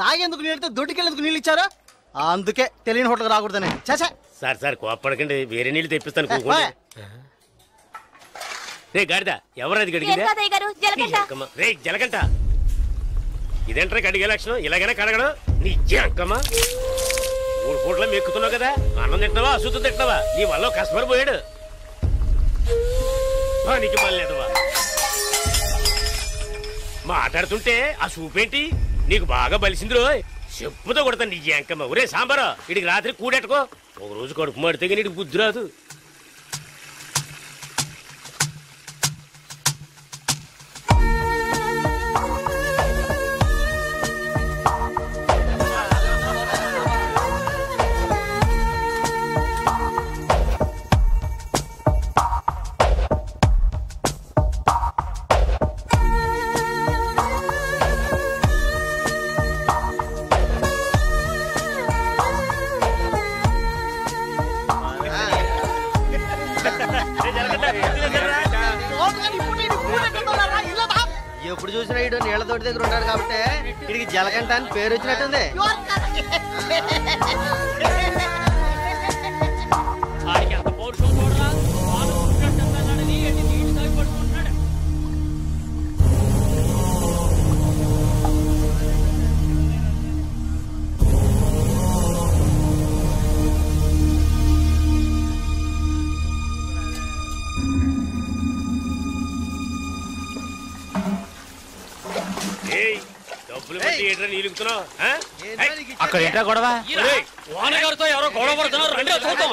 తాగేందుకు నీళ్ళతో దొడ్డుకెళ్ళేందుకు నీళ్ళు ఇచ్చారు, అందుకే తెలియని హోటల్ రాకూడదని. చాచా సార్ సార్ కోప్పడకండి, వేరే నీళ్ళు తెప్పిస్తాను. రే గాడిద, ఎవరది గడిగిందా? రే జలగంట, ఇదేంట్రా కడిగే లక్షణం? ఇలాగైనా కడగడం నీ అక్కమ్మా. 3 పూట్ల మెక్కుతున్నావు కదా, అన్నం తింటున్నావా అశుద్ధం తింటున్నావా? నీ వల్ల కస్టమర్ పోయాడు. నీకు మళ్ళేదవా మాట్లాడుతుంటే ఆ చూపేంటి? నీకు బాగా బలిసింది రోయ్, చెప్పుతో కొడతాను నీ అంకమ్మ. ఒరే సాంబారా, ఇడికి రాత్రి కూడెట్టుకో. ఒక రోజు కడుపు మాడితే కానీ ఇడికి బుద్ధి రాదు. ఎప్పుడు చూసినా ఇడు నీళ్ళ తోటి దగ్గర ఉంటాడు కాబట్టి ఇడికి జలగంట అని పేరు వచ్చినట్టుంది. అక్కడ ఏంటా గొడవ? వానగారితో ఎవరో గొడవ పడుతున్నారు, రండి చూద్దాం.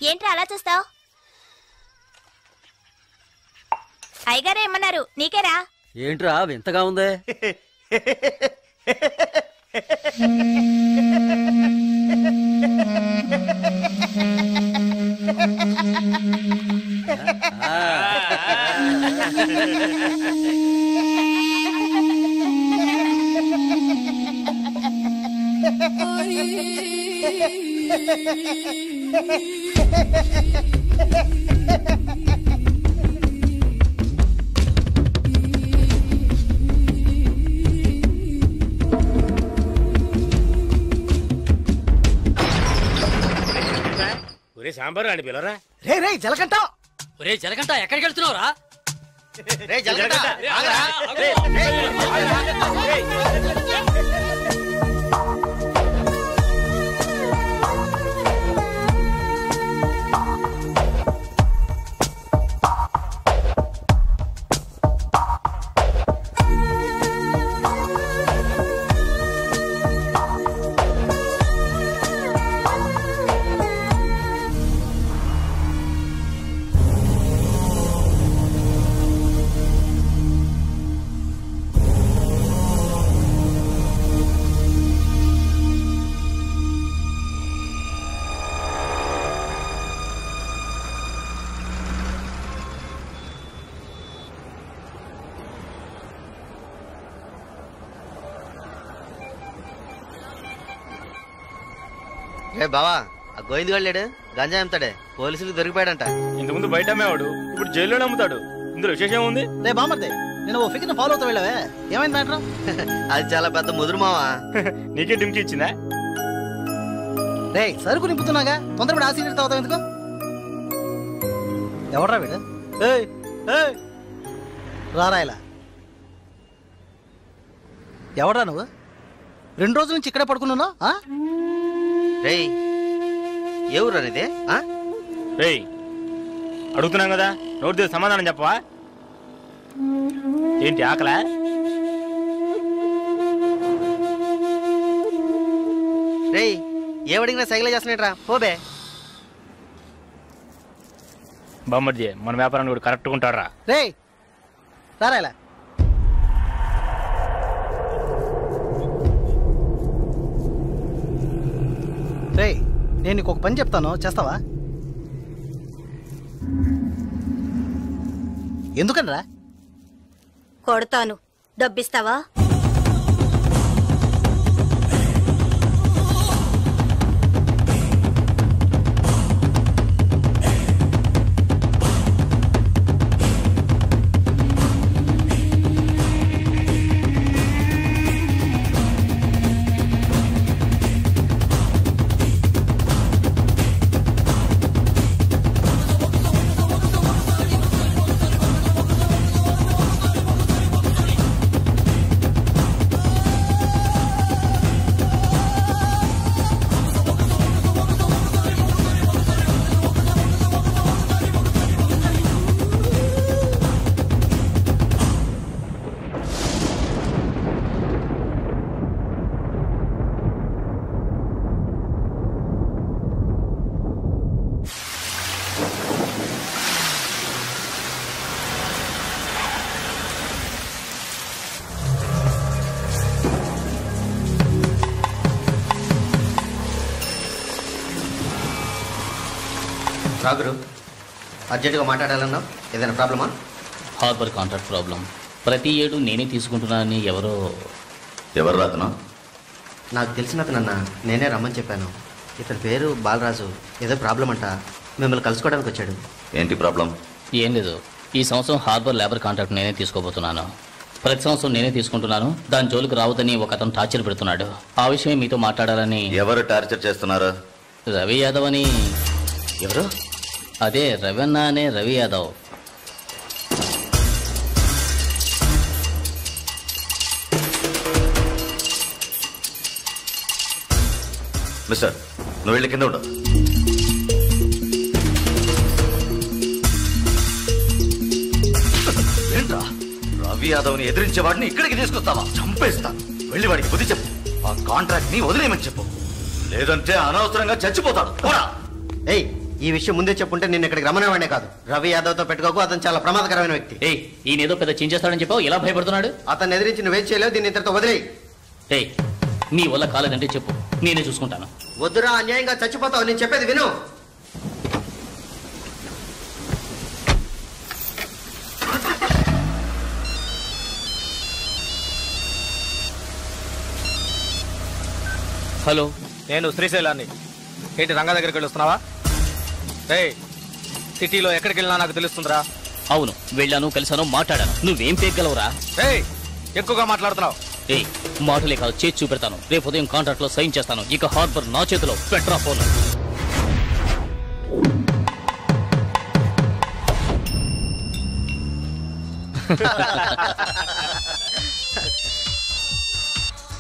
ఏంట్రా అలా చూస్తావు? అయ్యగారు ఏమన్నారు? నీకేరా? ఏంట్రా వింతగా ఉందే? ఒరే సాంబారు అని పిలవరా. రే జలగంట, ఒరే జలగంట ఎక్కడికి వెళ్తున్నావురా? రే జలగంట రే బావా, ఆ గోవింద్ గారు లేడు, గంజా అమ్ముతాడే, పోలీసులకు దొరికిపోయాడంట. ఇంతకుముందు బయట అమ్మేవాడు, ఇప్పుడు జైల్లోనే అమ్ముతాడు. ఇందులో విశేషం ఉంది? రే బామర్దే, నేను ఓ ఫిగర్ ఫాలో అవుతా వెళ్ళావే, ఏమైంది మ్యాటర్? అది చాలా పెద్ద ముదురు మావా. నీకే డుమ్కి ఇచ్చిందా? రే సరుకు నింపుతున్నాగా, తొందరపడి ఆ సీనియర్ తాగుతావు ఎందుకు? ఎవడరా వీడు? రారా ఇలా. ఎవడరా నువ్వు? 2 రోజుల నుంచి ఇక్కడే పడుకున్నావు? రేయ్ ఎవరు అనేది? రేయ్ అడుగుతున్నాం కదా, నోటి దగ్గర సమాధానం చెప్పవా? ఏంటి ఆకలా? రేయ్ ఏమడిగినా సైకిల్ చేస్తున్నాడ్రా, పోబే. బామ్మర్జీ మన వ్యాపారాన్ని కూడా కరెక్ట్గా ఉంటాడు రా. రే రారా ఇలా. రే నేను నీకు ఒక పని చెప్తాను, చేస్తావా? ఎందుకనరా? కొడతాను, డబ్బిస్తావా? రాగురు అర్జెంటుగా మాట్లాడాలన్నావు, ఏదైనా ప్రాబ్లమా? Harbour contract problem. ప్రతి ఏడు నేనే తీసుకుంటున్నానని ఎవరు రాతనా? నాకు తెలిసిన అతనన్నా, నేనే రమ్మని చెప్పాను. ఇతని పేరు బాలరాజు. ఏదో ప్రాబ్లం అంట, మిమ్మల్ని కలుసుకోవడానికి వచ్చాడు. ఏంటి ప్రాబ్లం? ఏం లేదు, ఈ సంవత్సరం హార్బర్ లేబర్ కాంట్రాక్ట్ నేనే తీసుకోబోతున్నాను. ప్రతి సంవత్సరం నేనే తీసుకుంటున్నాను, దాని జోలికి రావద్దని ఒక అతను టార్చర్ పెడుతున్నాడు. ఆ విషయం మీతో మాట్లాడాలని. ఎవరు టార్చర్ చేస్తున్నారు? రవి యాదవ్ అని. ఎవరు? అదే రవణ అనే రవి యాదవ్. మిస్టర్, నువ్వు వెళ్ళి కింద ఉండవు. ఏంట్రా, రవి యాదవ్ని ఎదిరించే వాడిని ఇక్కడికి తీసుకొస్తావా? చంపేస్తాను. వెళ్ళి వాడికి బుద్ధి చెప్పు. ఆ కాంట్రాక్ట్ ని వదిలేయమని చెప్పు, లేదంటే అనవసరంగా చచ్చిపోతాడు. ఏయ్, ఈ విషయం ముందే చెప్పుంటే నేను ఇక్కడికి రమ్మనేవాడే కాదు. రవి యాదవ్తో పెట్టుకోకు, అతను చాలా ప్రమాదకరమైన వ్యక్తి. ఏయ్, ఈయన ఏదో పెద్ద చించేస్తాడని చెప్పావు, ఎలా భయపడుతున్నాడు? అతను ఎదిరించి నువ్వేం చేయలేవు, దీన్ని ఇతరుతో వదిలేయి. ఏయ్, నీ వల్ల కాలేదంటే చెప్పు, నేనే చూసుకుంటాను. వద్దురా, అన్యాయంగా చచ్చిపోతావు. నేను చెప్పేది విను. హలో, నేను శ్రీశైలాన్ని. ఏంటి రంగా దగ్గరికి వెళ్ళొస్తున్నావా? రే, సిటీలో ఎక్కడికి వెళ్ళినా నాకు తెలుస్తుందిరా. అవును, వెళ్ళాను, కలిసాను, మాట్లాడాను. నువ్వేం పేగలవురా? ఎక్కువగా మాట్లాడుతున్నావు. ఏయ్, మాటలే కాదు, చేసి చూపెడతాను. రేపు ఉదయం కాంట్రాక్ట్ లో సైన్ చేస్తాను. ఇక హార్బర్ నా చేతిలో. Petra phone.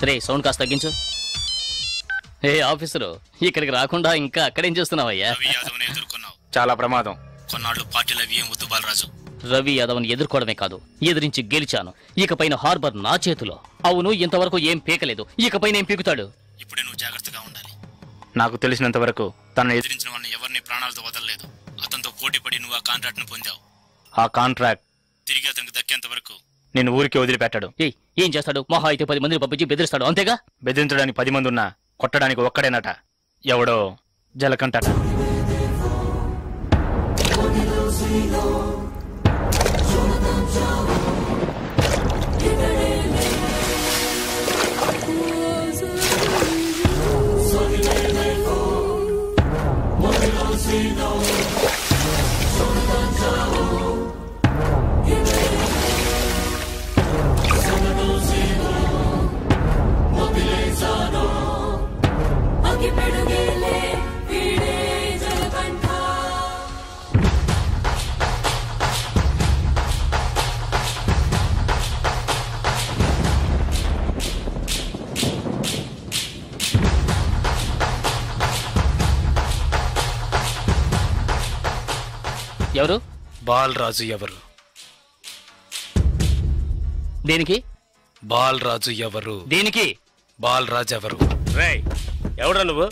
రే, సౌండ్ కాస్త తగ్గించు. ఏ ఆఫీసరు, ఇక్కడికి రాకుండా ఇంకా అక్కడేం చేస్తున్నావయ్యా? చాలా ప్రమాదం. కొన్నాళ్ళు పార్టీలు అవి ఏం వద్దు బాలరాజు. రవి యాదవ్ని ఎదుర్కోవడమే కాదు, ఎదిరించి గెలిచాను. ఇకపైన హార్బర్ నా చేతిలో. అవును, ఇంతవరకు ఏం పీకలేదు, ఇకపైన ఏం పీకుతాడు? ఇప్పుడే నువ్వు జాగ్రత్తగా ఉండాలి. నాకు తెలిసినంత వరకు తనను ఎదిరించిన వాడిని ఎవరిని ప్రాణాలతో వదలలేదు. అతనితో పోటీ పడి నువ్వు ఆ కాంట్రాక్ట్ ను పొందావు. ఆ కాంట్రాక్ట్ తిరిగి అతనికి దక్కేంత వరకు నేను ఊరికి వదిలిపెట్టాడు. ఏం చేస్తాడు? మహా అయితే 10 మందిని పంపించి బెదిరిస్తాడు, అంతేగా? బెదిరించడానికి 10 మంది ఉన్నా కొట్టడానికి ఒక్కడేనట. ఎవడో జలకంటట. ఎవరు? బాలరాజు ఎవరు? దేనికి? బాలరాజు ఎవరు? దేనికి? బాలరాజు ఎవరు? రేయ్ ఎవడ్రా నువ్వు?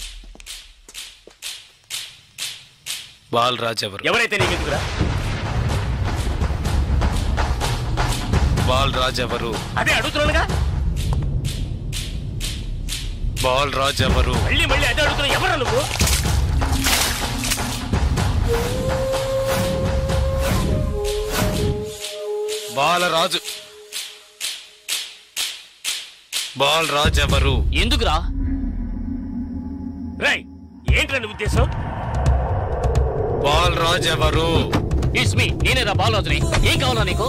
బాలరాజు ఎవరు? ఎవరైతే నీకెందుకురా? బాలరాజు ఎవరు? అదే అడుగుతున్నానుగా. బాలరాజు ఎవరు? మళ్ళీ మళ్ళీ అదే అడుగుతున్నా. ఎవరా నువ్వు? బాలరాజు. బాలరాజు ఎవరు? ఎందుకురా? రేయ్ ఏంట్రా నీ ఉద్దేశం? బాలరాజు ఎవరు? ఇట్స్ మీ, నేనేరా బాలరాజుని. ఏం కావాలా నీకు?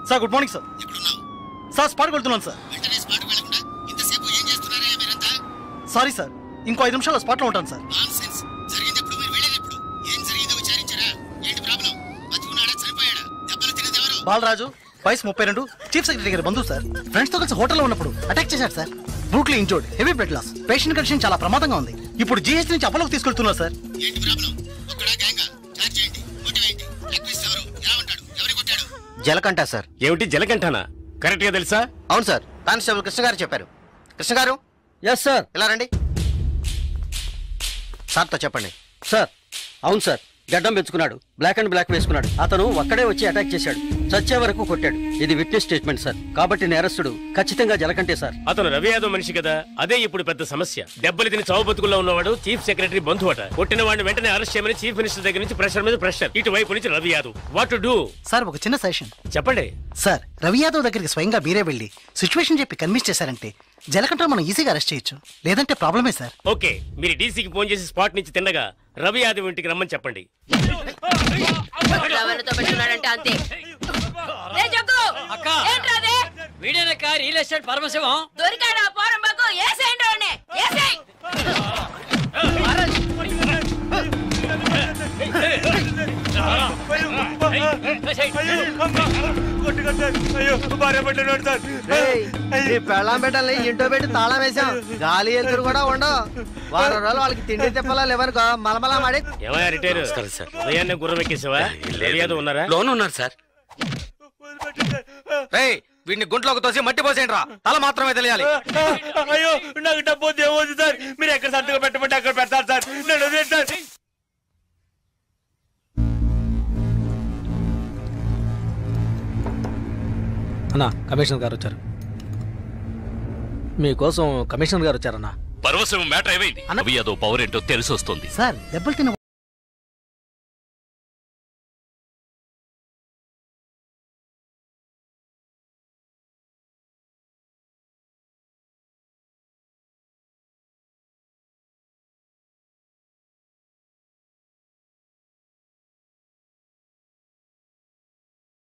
Sir good morning sir. Sir స్పాట్కి వెళ్తున్నాను సార్. సారీ సార్, ఇంకో 5 నిమిషాల్లో స్పాట్లో ఉంటాను సార్. బాలరాజు వయసు 32, చీఫ్ సెక్రటరీ గారి బంధువు సార్. ఫ్రెండ్స్ తో కలిసి హోటల్లో ఉన్నప్పుడు అటాక్ చేశారు sir. Brutally injured, heavy blood loss. Patient condition చాలా ప్రమాదంగా ఉంది. ఇప్పుడు జీహెచ్ నుంచి అపోలోకి తీసుకెళ్తున్నారు సార్. జలకంఠ సార్. ఏమిటి జలకంఠనా? కరెక్ట్ గా తెలుసా? అవును సార్, కానిస్టేబుల్ కృష్ణ గారు చెప్పారు. కృష్ణ గారు. Yes sir. ఇలా రండి. సార్తో చెప్పండి. సార్ అవును సార్, గడ్డం పెంచుకున్నాడు, బ్లాక్ అండ్ బ్లాక్ వేసుకున్నాడు. అతను ఒక్కడే వచ్చి అటాక్ చేశాడు, చచ్చే వరకు కొట్టాడు. ఇది విట్నెస్ స్టేట్మెంట్ సార్, కాబట్టి నేరస్తుడు ఖచ్చితంగా జలకంటే సార్. అతను రవి యాదవ్ మనిషి కదా, అదే ఇప్పుడు పెద్ద సమస్య. దెబ్బలు తిని చావు బతుకుల్లో ఉన్నవాడు చీఫ్ సెక్రటరీ బంధువు అట. కొట్టిన వాడిని వెంటనే అరెస్ట్ చేయమని చీఫ్ మినిస్టర్ దగ్గర నుంచి ప్రెషర్ మీద ప్రెషర్. ఇటువైపు నుంచి Ravi Yadav. What to do? Sir ఒక చిన్న సజెషన్ చెప్పండి. సార్ రవి యాదవ్ దగ్గరికి స్వయంగా మీరే వెళ్ళి సిచ్యువేషన్ చెప్పి కన్విన్స్ చేశారంటే జలకంఠ మనం ఈజీగా అరెస్ట్ చేయొచ్చు, లేదంటే ప్రాబ్లమే సార్. ఓకే, మీరు డీసీకి ఫోన్ చేసి స్పాట్ నుంచి తిన్నగా రవి యాదవ్ ఇంటికి రమ్మని చెప్పండి. అంతే. వీడేనక్క రియల్ ఎస్టేట్ పరమశివం. దొరికాడా పోరంబాకు? ఏసేయండి వాడిని, ఏసేయ్. ఈ పెళ్ళాం బిడ్డల్ని ఇంటో పెట్టి తాళం వేసాం. గాలి ఎదురు కూడా ఉండవు. వారం రోజులు వాళ్ళకి తిండి తిప్పలా లేవనుకో మలమలా మాడి. ఏమయ్యా రిటైర్ సార్ ఉదయాన్నే గుర్రం ఎక్కేసావా? లేదు ఉన్నారా? లోన్ ఉన్నారు సార్. వీడిని గుంట్లోకి తోసి మట్టి పోసేయండి రా. తల మాత్రమే తెలియాలి. అయ్యో నాకు డబ్బు ఏమవుతుంది సార్? మీరు ఎక్కడ సంతకం పెట్టమంటే అక్కడ పెడతారు సార్. నేను సార్. అన్నా కమిషనర్ గారు వచ్చారు. మీకోసం కమిషనర్ గారు వచ్చారన్నా. పరవశం మ్యాటర్ ఏమైంది? అవి అదో పవర్ ఏంటో తెలిసి వస్తుంది సార్ దెబ్బలు తిన్న